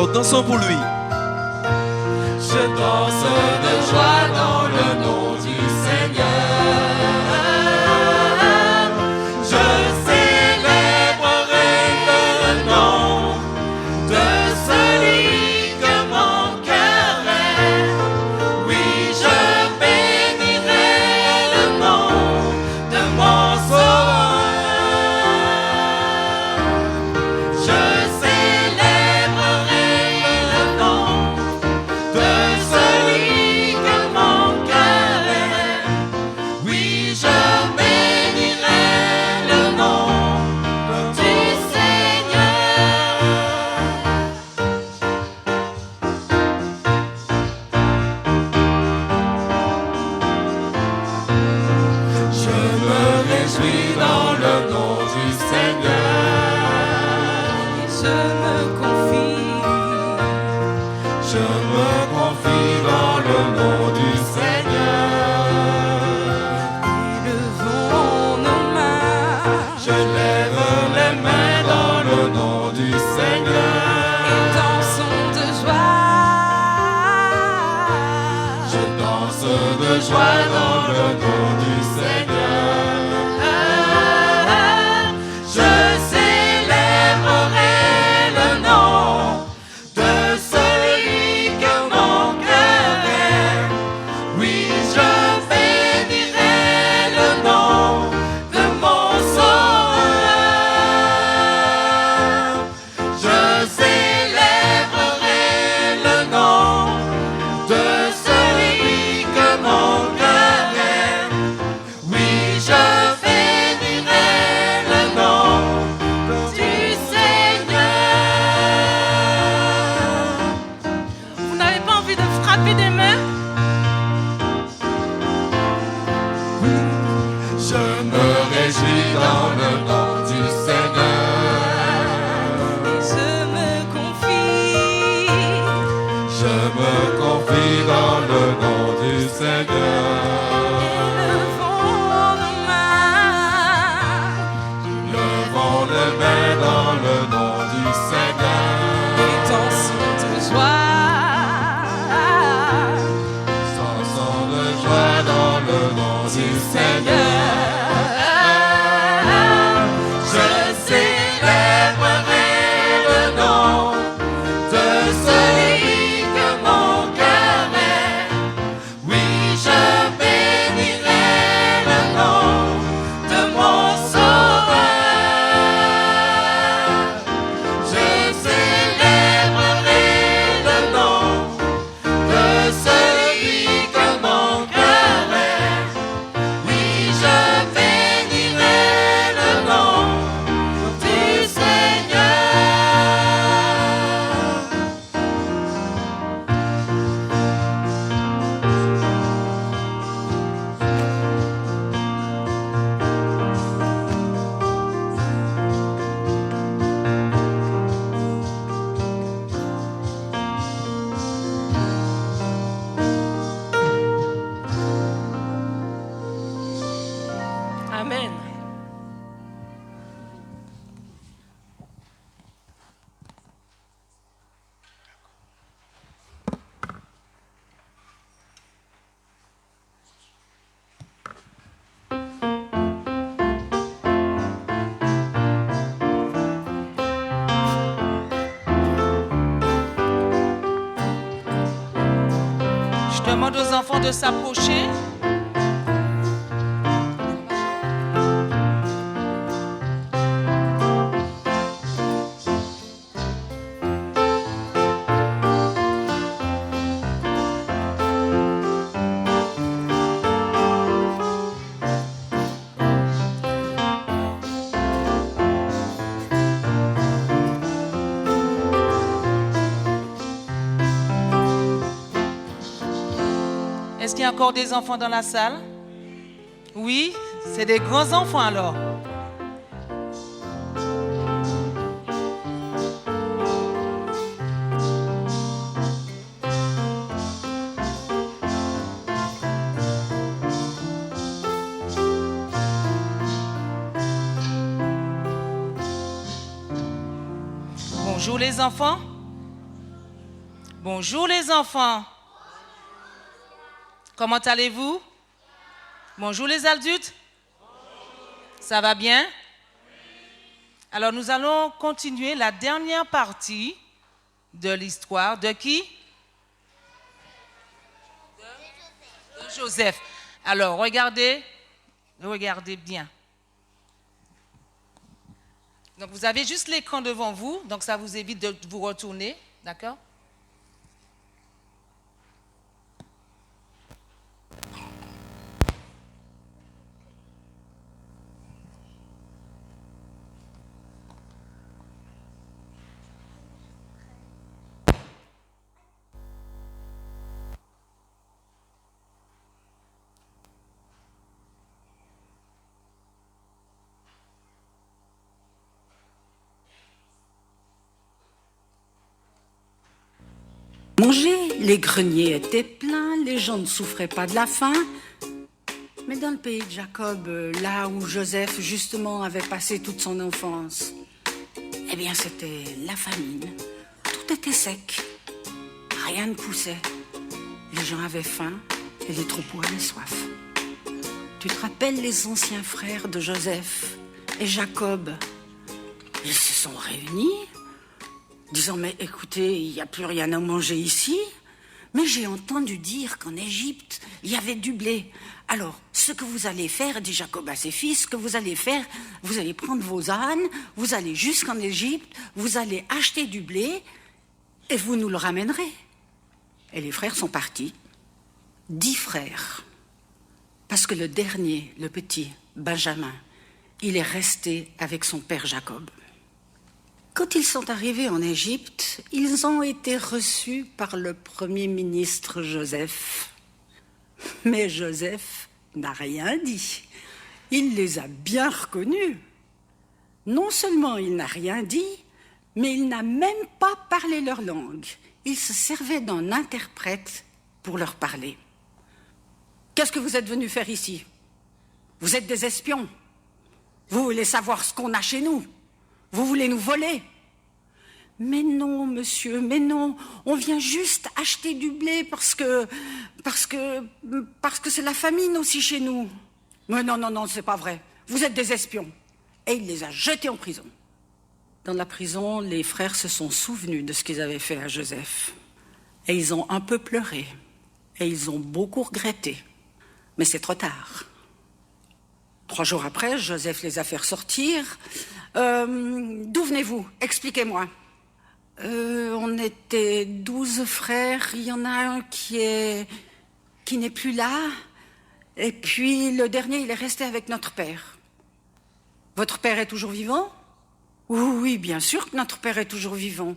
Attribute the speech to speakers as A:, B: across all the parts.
A: Alors dansons pour lui.
B: Je danse de joie dans le nom du Seigneur. Je célébrerai le nom de celui que mon cœur aime. Oui, je bénirai le nom de mon sauveur. Je célébrerai le nom de celui que mon cœur aime. Oui, je bénirai le nom du Seigneur. Je me réjouis dans le nom du Seigneur.
C: Je me confie.
B: Je me confie dans le nom du Seigneur.
C: Élevons nos mains.
B: Je lève les mains dans le nom du
C: Et
B: Seigneur.
C: dansons de joie.
B: Je danse de joie dans le nom du Seigneur. Je célébrerai le nom de celui que mon cœur aime. Oui, je bénirai le nom de mon sauveur. Je célébrerai le nom de celui que mon cœur aime. Oui, je bénirai le nom du Seigneur.
C: Vous n'avez pas envie de frapper des mains?
B: Je me réjouis dans le nom du Seigneur.
C: Et je me confie.
B: Je me confie dans le nom du Seigneur.
C: Élevons nos mains.
B: Levons les mains dans le nom du
C: Et
B: Seigneur.
C: dansons de joie.
B: Dansons de joie dans le nom du Seigneur. Je célébrerai le nom de celui que mon cœur aime. Oui, je bénirai le nom de mon sauveur. Je célébrerai le nom de celui que mon cœur aime. Oui, je bénirai le nom du Seigneur.
C: Amen. Je demande aux enfants de s'approcher. Est-ce qu'il y a encore des enfants dans la salle? Oui, c'est des grands enfants alors. Bonjour les enfants. Bonjour les enfants. Comment allez-vous? Bonjour les adultes. Ça va bien? Alors nous allons continuer la dernière partie de l'histoire de qui? De Joseph. Alors regardez bien. Donc vous avez juste l'écran devant vous, donc ça vous évite de vous retourner, d'accord?
A: Manger, les greniers étaient pleins, les gens ne souffraient pas de la faim. Mais dans le pays de Jacob, là où Joseph justement avait passé toute son enfance, eh bien c'était la famine. Tout était sec, rien ne poussait. Les gens avaient faim et les troupeaux avaient soif. Tu te rappelles les anciens frères de Joseph et Jacob? Ils se sont réunis, disant, mais écoutez, il n'y a plus rien à manger ici. Mais j'ai entendu dire qu'en Égypte, il y avait du blé. Alors, ce que vous allez faire, dit Jacob à ses fils, ce que vous allez faire, vous allez prendre vos ânes, vous allez jusqu'en Égypte, vous allez acheter du blé et vous nous le ramènerez. Et les frères sont partis. 10 frères. Parce que le dernier, le petit, Benjamin, il est resté avec son père Jacob. Quand ils sont arrivés en Égypte, ils ont été reçus par le premier ministre Joseph. Mais Joseph n'a rien dit. Il les a bien reconnus. Non seulement il n'a rien dit, mais il n'a même pas parlé leur langue. Il se servait d'un interprète pour leur parler. « Qu'est-ce que vous êtes venus faire ici? Vous êtes des espions. Vous voulez savoir ce qu'on a chez nous. Vous voulez nous voler? Mais non, monsieur, mais non. On vient juste acheter du blé parce que c'est la famine aussi chez nous. Mais non, c'est pas vrai. Vous êtes des espions. » Et il les a jetés en prison. Dans la prison, les frères se sont souvenus de ce qu'ils avaient fait à Joseph. Et ils ont un peu pleuré. Et ils ont beaucoup regretté. Mais c'est trop tard. 3 jours après, Joseph les a fait ressortir. D'où venez-vous? Expliquez-moi. On était 12 frères. Il y en a un qui n'est plus là. Et puis le dernier, il est resté avec notre père. Votre père est toujours vivant? Oui, bien sûr que notre père est toujours vivant.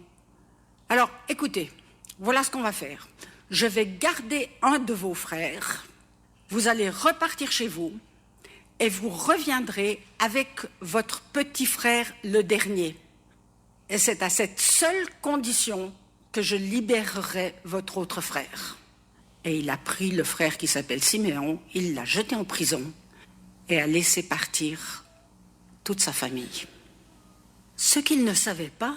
A: Alors, écoutez, voilà ce qu'on va faire. Je vais garder un de vos frères. Vous allez repartir chez vous et vous reviendrez avec votre petit frère, le dernier. Et c'est à cette seule condition que je libérerai votre autre frère. Et il a pris le frère qui s'appelle Siméon, il l'a jeté en prison et a laissé partir toute sa famille. Ce qu'ils ne savaient pas,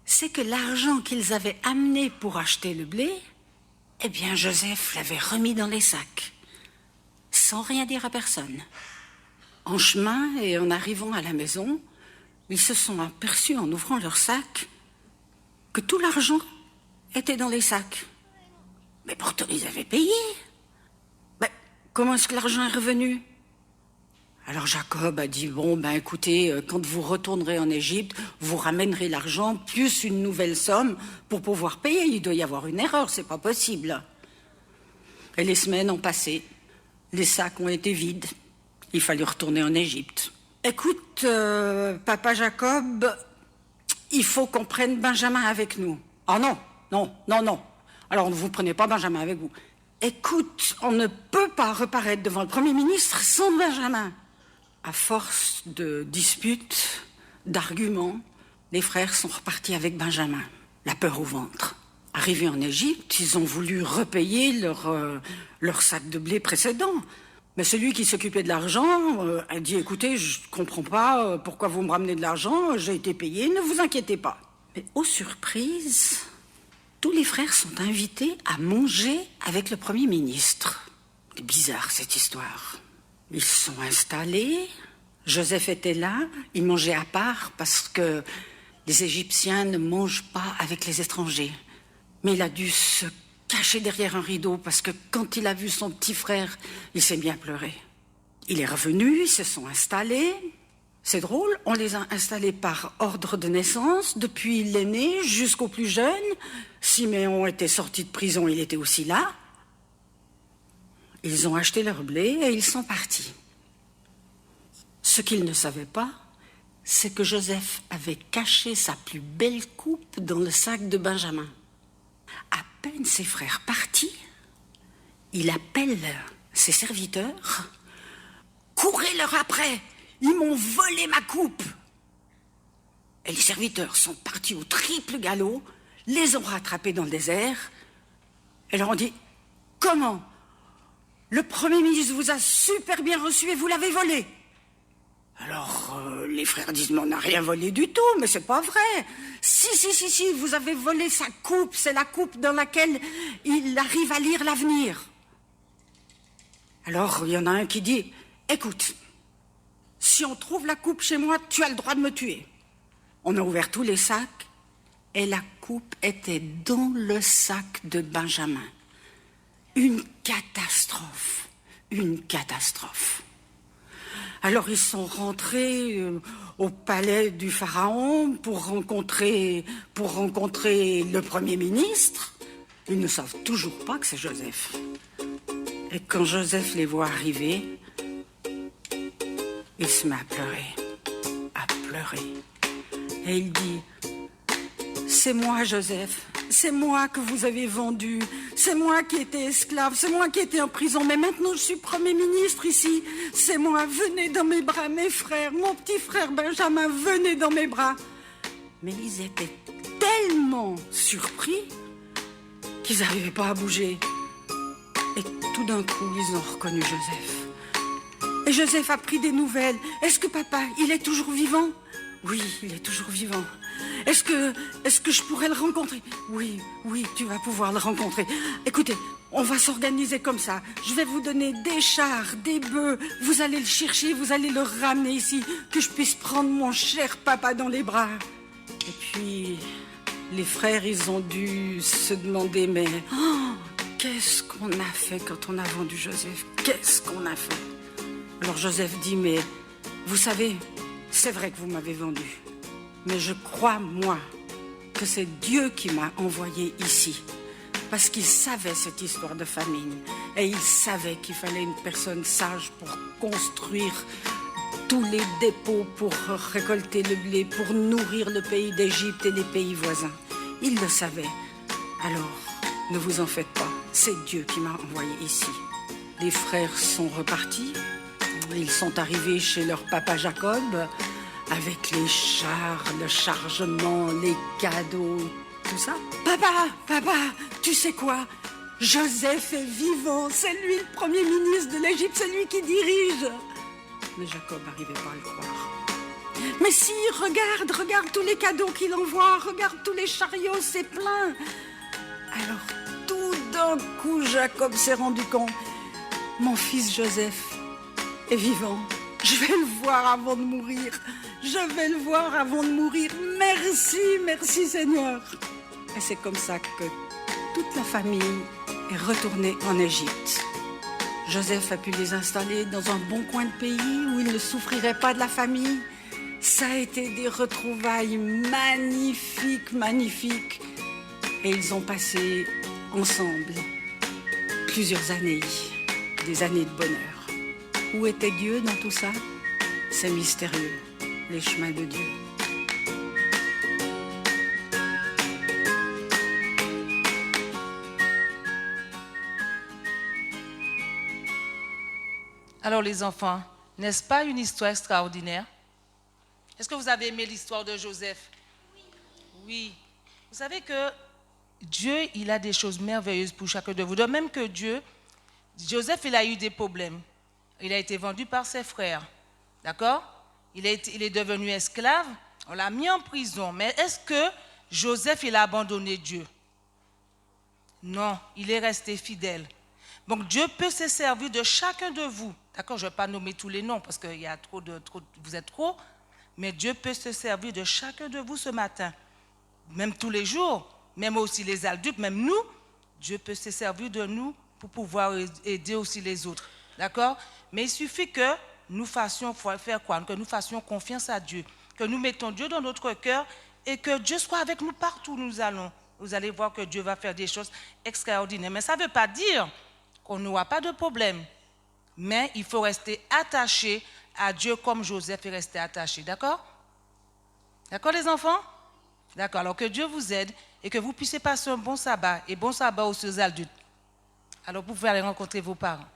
A: c'est que l'argent qu'ils avaient amené pour acheter le blé, eh bien Joseph l'avait remis dans les sacs, sans rien dire à personne. En chemin et en arrivant à la maison, ils se sont aperçus en ouvrant leurs sacs que tout l'argent était dans les sacs. Mais pourtant ils avaient payé. Mais comment est-ce que l'argent est revenu? Alors Jacob a dit, bon, écoutez, quand vous retournerez en Égypte, vous ramènerez l'argent plus une nouvelle somme pour pouvoir payer. Il doit y avoir une erreur, c'est pas possible. Et les semaines ont passé, les sacs ont été vides, il fallut retourner en Égypte. Écoute, papa Jacob, il faut qu'on prenne Benjamin avec nous. Ah non. Alors ne vous prenez pas Benjamin avec vous. Écoute, on ne peut pas reparaître devant le Premier ministre sans Benjamin. À force de disputes, d'arguments, les frères sont repartis avec Benjamin, la peur au ventre. Arrivés en Égypte, ils ont voulu repayer leur sac de blé précédent. Mais celui qui s'occupait de l'argent a dit, écoutez, je ne comprends pas pourquoi vous me ramenez de l'argent, j'ai été payé, ne vous inquiétez pas. Mais aux surprises, tous les frères sont invités à manger avec le Premier ministre. C'est bizarre cette histoire. Ils sont installés, Joseph était là, ils mangeaient à part parce que les Égyptiens ne mangent pas avec les étrangers. Mais il a dû se caché derrière un rideau parce que quand il a vu son petit frère, il s'est bien pleuré. Il est revenu, ils se sont installés. C'est drôle, on les a installés par ordre de naissance, depuis l'aîné jusqu'au plus jeune. Siméon était sorti de prison, il était aussi là. Ils ont acheté leur blé et ils sont partis. Ce qu'ils ne savaient pas, c'est que Joseph avait caché sa plus belle coupe dans le sac de Benjamin. À peine ses frères partis, il appelle ses serviteurs. « Courez-leur après, ils m'ont volé ma coupe !» Et les serviteurs sont partis au triple galop, les ont rattrapés dans le désert et leur ont dit « Comment ? Le Premier ministre vous a super bien reçu et vous l'avez volé !» Alors, les frères disent, mais on n'a rien volé du tout, mais c'est pas vrai. Si, vous avez volé sa coupe, c'est la coupe dans laquelle il arrive à lire l'avenir. Alors, il y en a un qui dit, écoute, si on trouve la coupe chez moi, tu as le droit de me tuer. On a ouvert tous les sacs, et la coupe était dans le sac de Benjamin. Une catastrophe, une catastrophe. Alors ils sont rentrés au palais du pharaon pour rencontrer le Premier ministre. Ils ne savent toujours pas que c'est Joseph. Et quand Joseph les voit arriver, il se met à pleurer. Et il dit, c'est moi Joseph, c'est moi que vous avez vendu, c'est moi qui étais esclave, c'est moi qui étais en prison, mais maintenant je suis Premier ministre ici, c'est moi, venez dans mes bras, mes frères, mon petit frère Benjamin, venez dans mes bras. Mais ils étaient tellement surpris qu'ils n'arrivaient pas à bouger. Et tout d'un coup, ils ont reconnu Joseph. Et Joseph a pris des nouvelles. Est-ce que papa, il est toujours vivant ? Oui, il est toujours vivant. Est-ce que je pourrais le rencontrer ? Oui, tu vas pouvoir le rencontrer. Écoutez, on va s'organiser comme ça. Je vais vous donner des chars, des bœufs. Vous allez le chercher, vous allez le ramener ici, que je puisse prendre mon cher papa dans les bras. Et puis, les frères, ils ont dû se demander, mais qu'est-ce qu'on a fait quand on a vendu Joseph ? Qu'est-ce qu'on a fait ? Alors Joseph dit, mais vous savez, c'est vrai que vous m'avez vendu. Mais je crois, moi, que c'est Dieu qui m'a envoyé ici. Parce qu'il savait cette histoire de famine. Et il savait qu'il fallait une personne sage pour construire tous les dépôts, pour récolter le blé, pour nourrir le pays d'Égypte et les pays voisins. Il le savait. Alors, ne vous en faites pas. C'est Dieu qui m'a envoyé ici. Les frères sont repartis. Ils sont arrivés chez leur papa Jacob, avec les chars, le chargement, les cadeaux, tout ça. Papa, tu sais quoi ? Joseph est vivant, c'est lui le Premier ministre de l'Égypte, c'est lui qui dirige. Mais Jacob n'arrivait pas à le croire. Mais si, regarde tous les cadeaux qu'il envoie, regarde tous les chariots, c'est plein. Alors tout d'un coup, Jacob s'est rendu compte, mon fils Joseph est vivant. Je vais le voir avant de mourir. Merci Seigneur. Et c'est comme ça que toute la famille est retournée en Égypte. Joseph a pu les installer dans un bon coin de pays où ils ne souffriraient pas de la famille. Ça a été des retrouvailles magnifiques. Et ils ont passé ensemble plusieurs années, des années de bonheur. Où était Dieu dans tout ça ? C'est mystérieux, les chemins de Dieu.
C: Alors les enfants, n'est-ce pas une histoire extraordinaire ? Est-ce que vous avez aimé l'histoire de Joseph ? Oui. Vous savez que Dieu, il a des choses merveilleuses pour chacun de vous. De même que Joseph, il a eu des problèmes. Il a été vendu par ses frères. D'accord ? Il est devenu esclave. On l'a mis en prison. Mais est-ce que Joseph, il a abandonné Dieu ? Non, il est resté fidèle. Donc Dieu peut se servir de chacun de vous. D'accord, je ne vais pas nommer tous les noms parce qu'il y a vous êtes trop. Mais Dieu peut se servir de chacun de vous ce matin. Même tous les jours, même aussi les adultes, même nous. Dieu peut se servir de nous pour pouvoir aider aussi les autres. D'accord? Mais il suffit que nous fassions, faire quoi? Que nous fassions confiance à Dieu. Que nous mettons Dieu dans notre cœur et que Dieu soit avec nous partout où nous allons. Vous allez voir que Dieu va faire des choses extraordinaires. Mais ça ne veut pas dire qu'on n'aura pas de problème. Mais il faut rester attaché à Dieu comme Joseph est resté attaché. D'accord? D'accord les enfants? D'accord. Alors que Dieu vous aide et que vous puissiez passer un bon sabbat et bon sabbat aussi aux adultes. Alors vous pouvez aller rencontrer vos parents.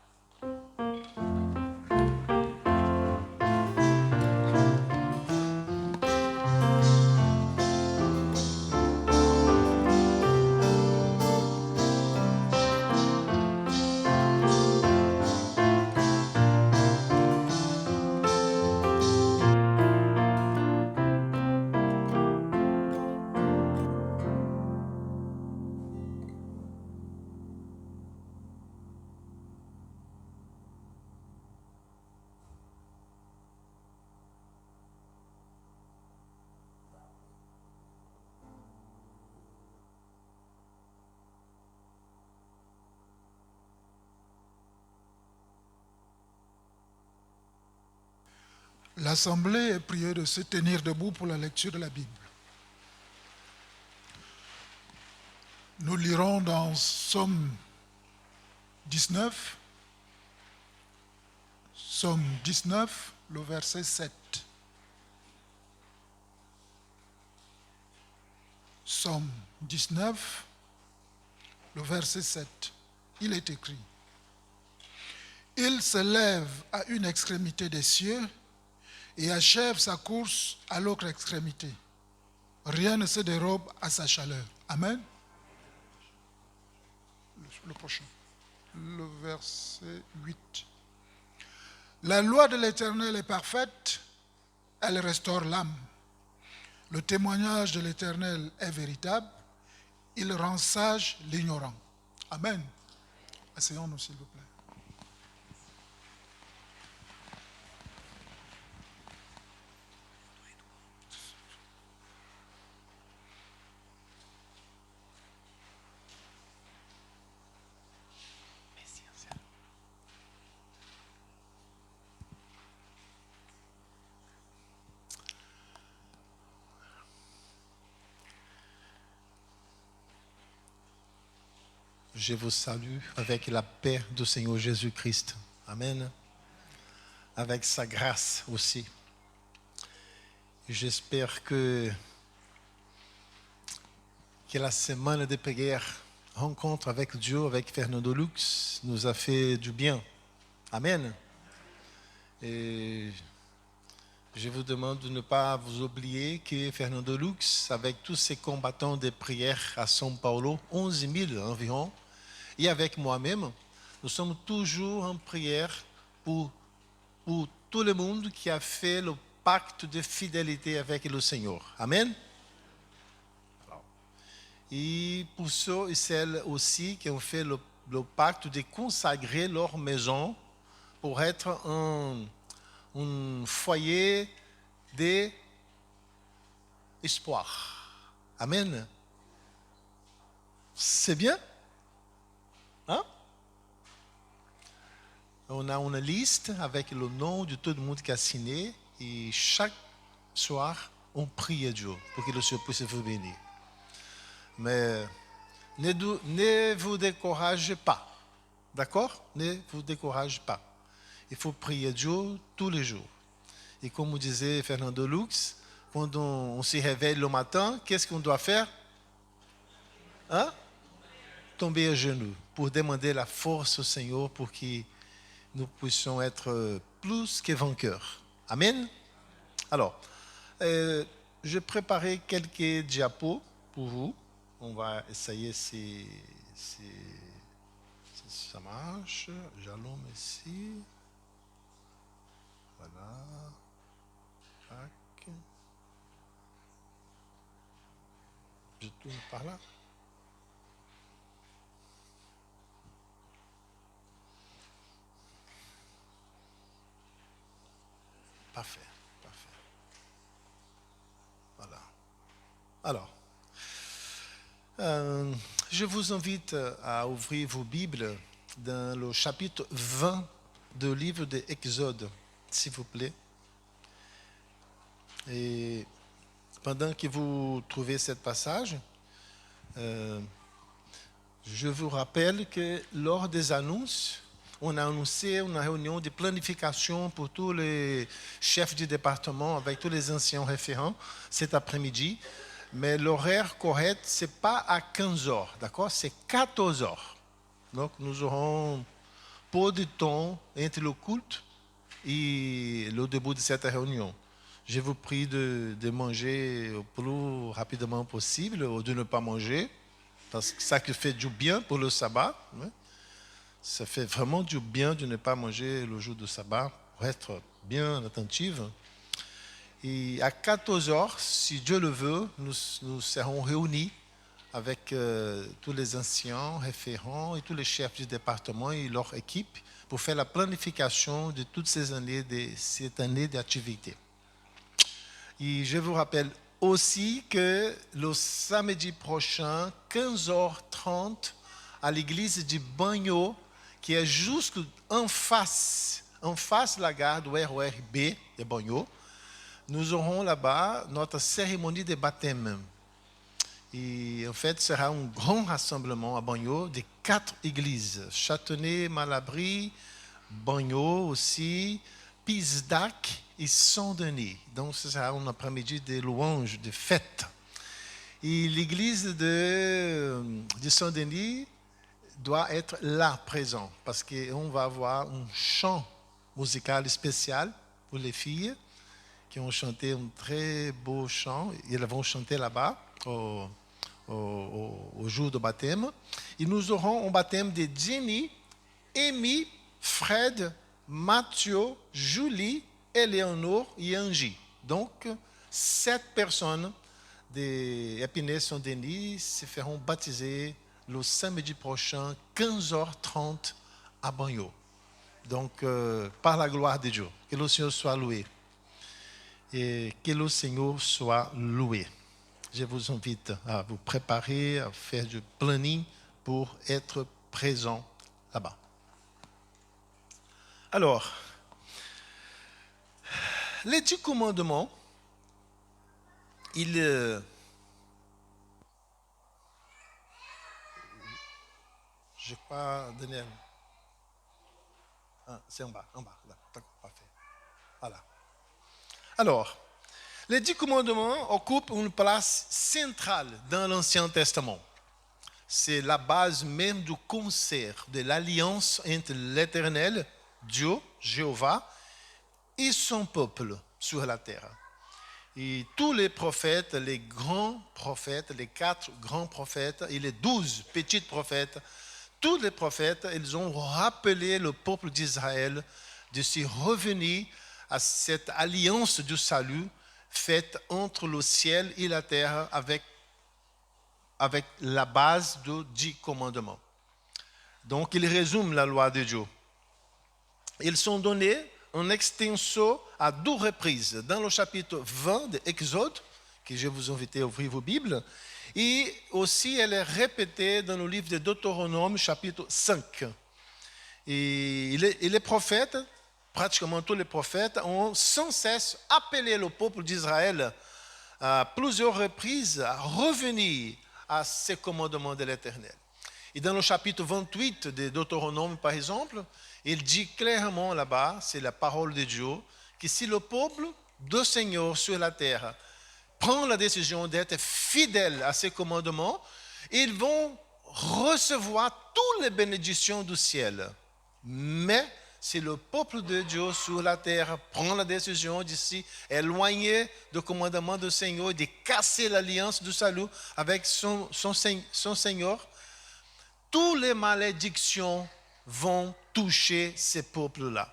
D: L'Assemblée est priée de se tenir debout pour la lecture de la Bible. Nous lirons dans Somme 19, le verset 7. Somme 19, le verset 7. Il est écrit: Il se lève à une extrémité des cieux et achève sa course à l'autre extrémité. Rien ne se dérobe à sa chaleur. Amen. Le prochain. Le verset 8. La loi de l'Éternel est parfaite, elle restaure l'âme. Le témoignage de l'Éternel est véritable, il rend sage l'ignorant. Amen. Asseyons-nous, s'il vous plaît.
E: Je vous salue avec la paix du Seigneur Jésus-Christ. Amen. Avec sa grâce aussi. J'espère que la semaine de prière, rencontre avec Dieu, avec Fernando Lux, nous a fait du bien. Amen. Et je vous demande de ne pas vous oublier que Fernando Lux, avec tous ses combattants de prière à São Paulo, 11 000 environ, et avec moi-même, nous sommes toujours en prière pour tout le monde qui a fait le pacte de fidélité avec le Seigneur. Amen. Et pour ceux et celles aussi qui ont fait le pacte de consacrer leur maison pour être un foyer d'espoir. Amen. C'est bien? Hein? On a une liste avec le nom de tout le monde qui a signé et chaque soir, on prie à Dieu pour que le Seigneur puisse vous bénir. Mais ne vous découragez pas. D'accord? Ne vous découragez pas. Il faut prier Dieu tous les jours. Et comme disait Fernando Lux, quand on se réveille le matin, qu'est-ce qu'on doit faire? Hein? Tomber à genoux pour demander la force au Seigneur pour que nous puissions être plus que vainqueurs. Amen. Alors, j'ai préparé quelques diapos pour vous. On va essayer si ça marche. J'allume ici. Voilà. Tac. Je tourne par là. Alors, je vous invite à ouvrir vos Bibles dans le chapitre 20 du livre de Exode, s'il vous plaît. Et pendant que vous trouvez ce passage, je vous rappelle que lors des annonces, on a annoncé une réunion de planification pour tous les chefs du département avec tous les anciens référents cet après-midi. Mais l'horaire correct, ce n'est pas à 15 heures, d'accord? C'est 14 heures. Donc, nous aurons peu de temps entre le culte et le début de cette réunion. Je vous prie de manger le plus rapidement possible ou de ne pas manger, parce que ça fait du bien pour le sabbat. Ça fait vraiment du bien de ne pas manger le jour du sabbat pour être bien attentif. Et à 14 heures, si Dieu le veut, nous serons réunis avec tous les anciens référents et tous les chefs du département et leur équipe pour faire la planification de toutes ces années, cette année d'activité. Et je vous rappelle aussi que le samedi prochain, 15h30, à l'église de Bagno, qui est juste en face de la gare do RERB de Bagno, nous aurons là-bas notre cérémonie de baptême. Et en fait, ce sera un grand rassemblement à Bagno de 4 églises. Châtenay, Malabry, Bagno aussi, Pisdac et Saint-Denis. Donc, ce sera un après-midi de louanges, de fêtes. Et l'église de Saint-Denis doit être là, présent, parce qu'on va avoir un chant musical spécial pour les filles qui ont chanté un très beau chant. Elles vont chanter là-bas au jour du baptême. Et nous aurons un baptême de Jenny, Amy, Fred, Mathieu, Julie, Éléonore et Angie. Donc, 7 personnes d'Épinay-Saint-Denis se feront baptiser le samedi prochain, 15h30 à Bagno. Donc, par la gloire de Dieu, que le Seigneur soit loué. Et que le Seigneur soit loué. Je vous invite à vous préparer, à faire du planning pour être présent là-bas. Alors, les 10 commandements, je crois, Daniel. C'est en bas. D'accord, parfait. Voilà. Alors, les 10 commandements occupent une place centrale dans l'Ancien Testament. C'est la base même du concert, de l'alliance entre l'Éternel, Dieu, Jéhovah, et son peuple sur la terre. Et tous les prophètes, les grands prophètes, les 4 grands prophètes et les 12 petits prophètes, tous les prophètes, ils ont rappelé le peuple d'Israël de se revenir à cette alliance du salut faite entre le ciel et la terre avec la base de 10 commandements. Donc, ils résument la loi de Dieu. Ils sont donnés en extenso à 2 reprises dans le chapitre 20 de Exode, que je vous invite à ouvrir vos Bibles, et aussi elle est répétée dans le livre de Deutéronome, chapitre 5. Et les prophètes, pratiquement tous les prophètes, ont sans cesse appelé le peuple d'Israël à plusieurs reprises à revenir à ces commandements de l'Éternel. Et dans le chapitre 28 de Deutéronome, par exemple, il dit clairement là-bas, c'est la parole de Dieu, que si le peuple du Seigneur sur la terre prend la décision d'être fidèle à ces commandements, ils vont recevoir toutes les bénédictions du ciel. Mais si le peuple de Dieu sur la terre prend la décision de s'éloigner du commandement du Seigneur, de casser l'alliance du salut avec son Seigneur, toutes les malédictions vont toucher ces peuples-là.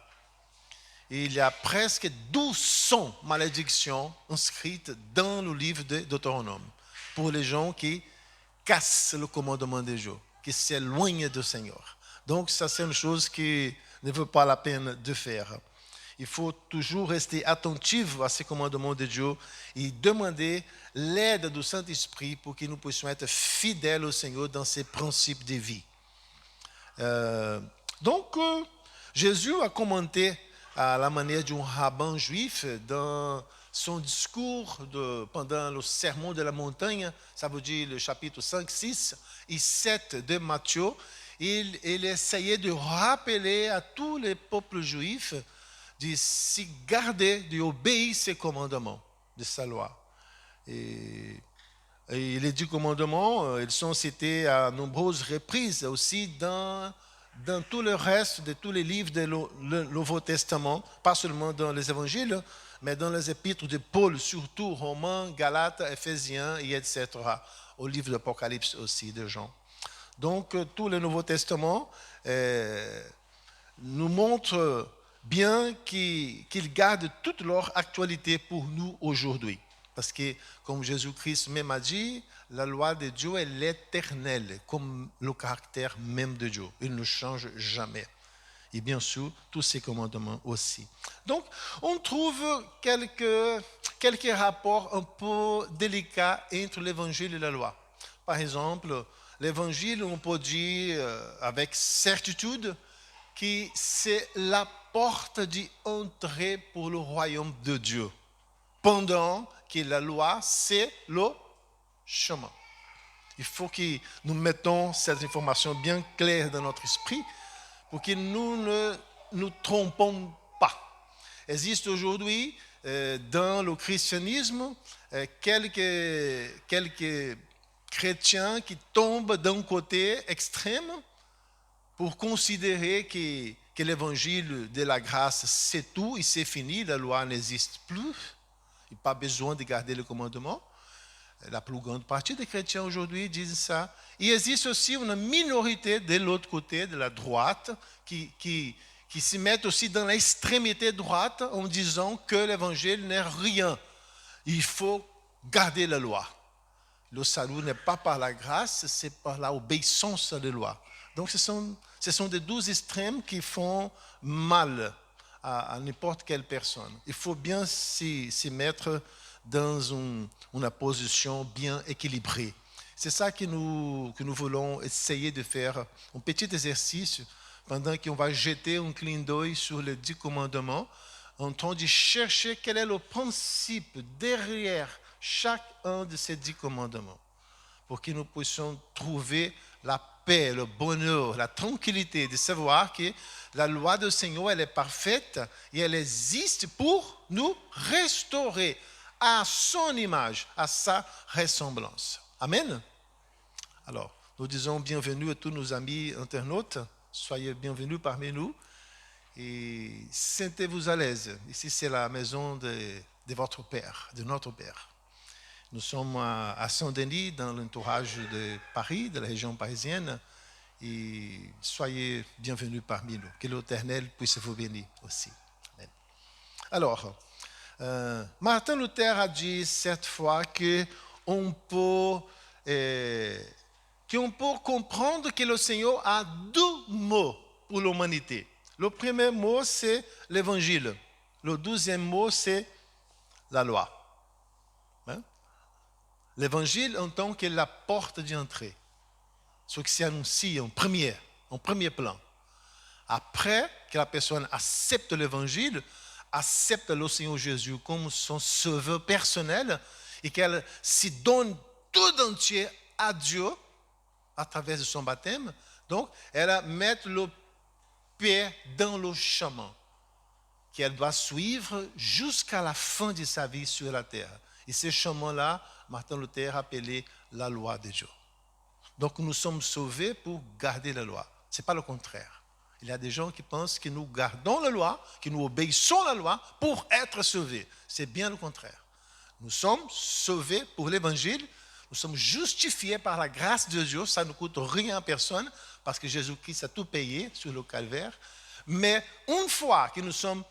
E: Il y a presque 1200 malédictions inscrites dans le livre de Deutéronome pour les gens qui cassent le commandement de Dieu, qui s'éloignent du Seigneur. Donc ça, c'est une chose qui ne vaut pas la peine de faire. Il faut toujours rester attentif à ces commandements de Dieu et demander l'aide du Saint-Esprit pour que nous puissions être fidèles au Seigneur dans ses principes de vie. Donc, Jésus a commenté à la manière d'un rabbin juif dans son discours pendant le sermon de la montagne, ça veut dire le chapitre 5, 6 et 7 de Matthieu. Il essayait de rappeler à tous les peuples juifs de s'y garder, d'obéir ses commandements de sa loi. Et les 10 commandements, ils sont cités à nombreuses reprises aussi dans tout le reste de tous les livres du Nouveau Testament, pas seulement dans les évangiles, mais dans les épîtres de Paul, surtout Romains, Galates, Éphésiens, et etc., au livre de l'Apocalypse aussi de Jean. Donc, tout le Nouveau Testament nous montre bien qu'ils gardent toute leur actualité pour nous aujourd'hui. Parce que, comme Jésus-Christ même a dit, la loi de Dieu est l'éternelle, comme le caractère même de Dieu. Il ne change jamais. Et bien sûr, tous ces commandements aussi. Donc, on trouve quelques rapports un peu délicats entre l'évangile et la loi. Par exemple, l'évangile, on peut dire avec certitude que c'est la porte d'entrée pour le royaume de Dieu. Pendant que la loi, c'est le chemin. Il faut que nous mettons cette information bien claire dans notre esprit pour que nous ne nous trompons pas. Il existe aujourd'hui dans le christianisme quelques chrétiens qui tombent d'un côté extrême pour considérer que l'évangile de la grâce, c'est tout et c'est fini, la loi n'existe plus. Il n'y a pas besoin de garder le commandement. La plus grande partie des chrétiens aujourd'hui disent ça. Il existe aussi une minorité de l'autre côté, de la droite, qui se mettent aussi dans l'extrémité droite en disant que l'évangile n'est rien. Il faut garder la loi. Le salut n'est pas par la grâce, c'est par l'obéissance à la loi. Donc ce sont des 12 extrêmes qui font mal à n'importe quelle personne. Il faut bien s'y mettre dans une position bien équilibrée. C'est ça que nous voulons essayer de faire, un petit exercice pendant qu'on va jeter un clin d'œil sur les 10 commandements, en train de chercher quel est le principe derrière chacun de ces 10 commandements, pour que nous puissions trouver la paix, le bonheur, la tranquillité de savoir que la loi du Seigneur, elle est parfaite et elle existe pour nous restaurer à son image, à sa ressemblance. Amen. Alors, nous disons bienvenue à tous nos amis internautes. Soyez bienvenus parmi nous et sentez-vous à l'aise. Ici, c'est la maison de votre Père, de notre Père. Nous sommes à Saint-Denis, dans l'entourage de Paris, de la région parisienne. Et soyez bienvenus parmi nous. Que l'Éternel puisse vous bénir aussi. Amen. Alors, Martin Luther a dit cette fois qu'on peut comprendre que le Seigneur a 2 mots pour l'humanité. Le premier mot, c'est l'évangile. Le deuxième mot, c'est la loi. L'évangile en tant que la porte d'entrée. Ce qui s'annonce en premier plan. Après que la personne accepte l'évangile, accepte le Seigneur Jésus comme son sauveur personnel et qu'elle s'y donne tout entier à Dieu à travers son baptême, donc elle met le pied dans le chemin qu'elle doit suivre jusqu'à la fin de sa vie sur la terre. Et ce chemin-là, Martin Luther a appelé la loi de Dieu. Donc nous sommes sauvés pour garder la loi. Ce n'est pas le contraire. Il y a des gens qui pensent que nous gardons la loi, que nous obéissons à la loi pour être sauvés. C'est bien le contraire. Nous sommes sauvés pour l'évangile. Nous sommes justifiés par la grâce de Dieu. Ça ne coûte rien à personne parce que Jésus-Christ a tout payé sur le calvaire. Mais une fois que nous sommes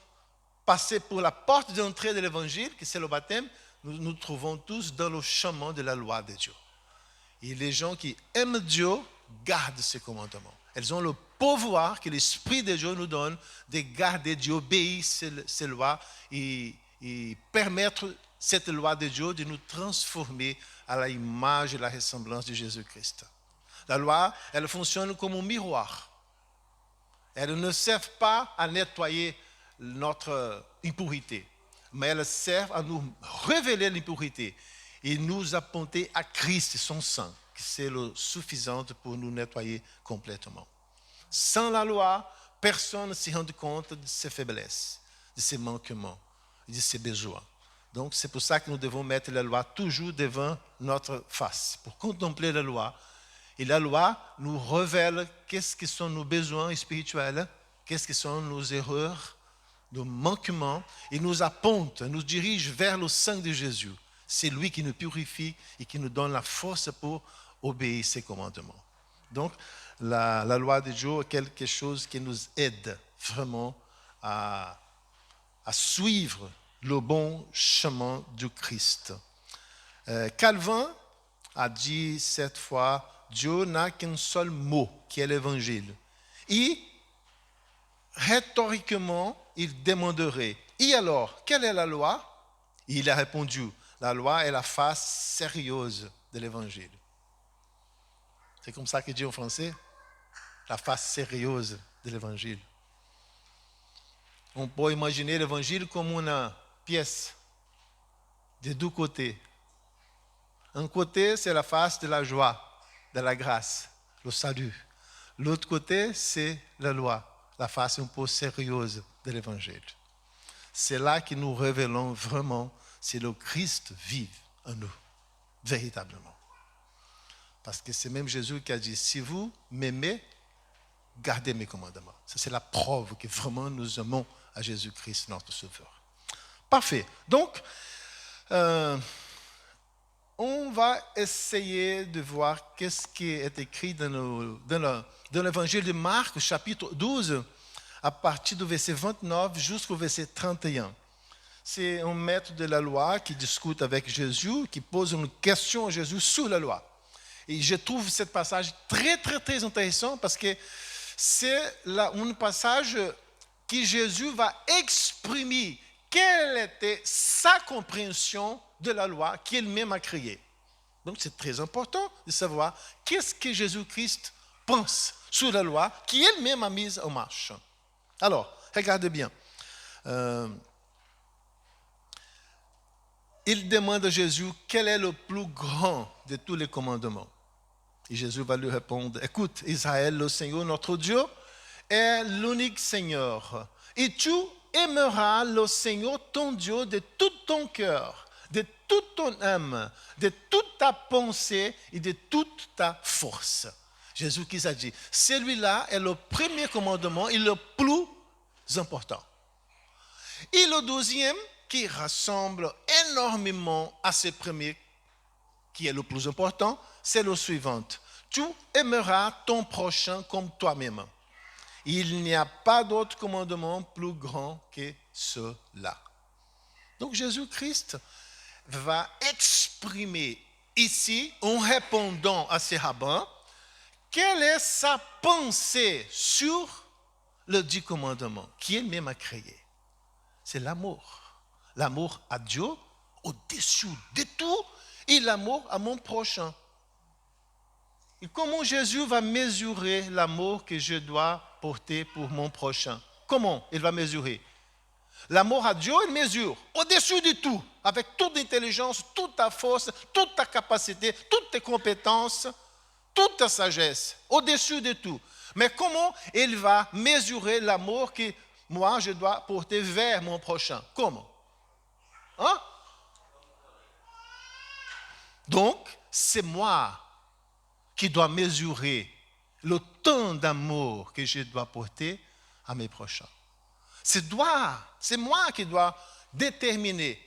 E: passés pour la porte d'entrée de l'évangile, que c'est le baptême, nous nous trouvons tous dans le chemin de la loi de Dieu. Et les gens qui aiment Dieu gardent ses commandements. Elles ont le pouvoir que l'Esprit de Dieu nous donne de garder, d'obéir ces lois et permettre cette loi de Dieu de nous transformer à l'image et la ressemblance de Jésus-Christ. La loi, elle fonctionne comme un miroir. Elle ne sert pas à nettoyer notre impureté, mais elle sert à nous révéler l'impureté et nous apporter à Christ, son sang, qui c'est le suffisant pour nous nettoyer complètement. Sans la loi, personne ne se rend compte de ses faiblesses, de ses manquements, de ses besoins. Donc, c'est pour ça que nous devons mettre la loi toujours devant notre face, pour contempler la loi. Et la loi nous révèle qu'est-ce que sont nos besoins spirituels, qu'est-ce que sont nos erreurs, nos manquements, et nous apporte, nous dirige vers le sang de Jésus. C'est lui qui nous purifie et qui nous donne la force pour obéir ses commandements. Donc, la loi de Dieu est quelque chose qui nous aide vraiment à suivre le bon chemin du Christ. Calvin a dit cette fois, Dieu n'a qu'un seul mot, qui est l'évangile. Et rhétoriquement, il demanderait, et alors, quelle est la loi? Il a répondu, la loi est la face sérieuse de l'évangile. C'est comme ça qu'il dit en français, la face sérieuse de l'évangile. On peut imaginer l'évangile comme une pièce de deux côtés. Un côté, c'est la face de la joie, de la grâce, le salut. L'autre côté, c'est la loi, la face un peu sérieuse de l'évangile. C'est là que nous révélons vraiment si le Christ vit en nous, véritablement. Parce que c'est même Jésus qui a dit, si vous m'aimez, gardez mes commandements. Ça, c'est la preuve que vraiment nous aimons à Jésus-Christ, notre Sauveur. Parfait. Donc, on va essayer de voir qu'est-ce qui est écrit dans l'évangile de Marc, chapitre 12, à partir du verset 29 jusqu'au verset 31. C'est un maître de la loi qui discute avec Jésus, qui pose une question à Jésus sur la loi. Et je trouve ce passage très, très, très intéressant parce que c'est un passage que Jésus va exprimer quelle était sa compréhension de la loi qu'il-même a créée. Donc c'est très important de savoir qu'est-ce que Jésus-Christ pense sur la loi qu'il-même a mise en marche. Alors, regardez bien. Il demande à Jésus quel est le plus grand de tous les commandements. Et Jésus va lui répondre, écoute, Israël, le Seigneur, notre Dieu, est l'unique Seigneur. Et tu aimeras le Seigneur, ton Dieu, de tout ton cœur, de toute ton âme, de toute ta pensée et de toute ta force. Jésus qui a dit, celui-là est le premier commandement et le plus important. Et le deuxième, qui ressemble énormément à ce premier, qui est le plus important, c'est le suivant. Tu aimeras ton prochain comme toi-même. Il n'y a pas d'autre commandement plus grand que cela. Donc Jésus-Christ va exprimer ici, en répondant à ces rabbins, quelle est sa pensée sur le 10 commandements qu'il même a créé. C'est l'amour. L'amour à Dieu au-dessus de tout et l'amour à mon prochain. Et comment Jésus va mesurer l'amour que je dois porter pour mon prochain? Comment il va mesurer? L'amour à Dieu, il mesure au-dessus de tout, avec toute intelligence, toute ta force, toute ta capacité, toutes tes compétences, toute ta sagesse, au-dessus de tout. Mais comment il va mesurer l'amour que moi, je dois porter vers mon prochain? Comment? Hein? Donc, c'est moi qui dois mesurer le temps d'amour que je dois porter à mes prochains. C'est moi qui dois déterminer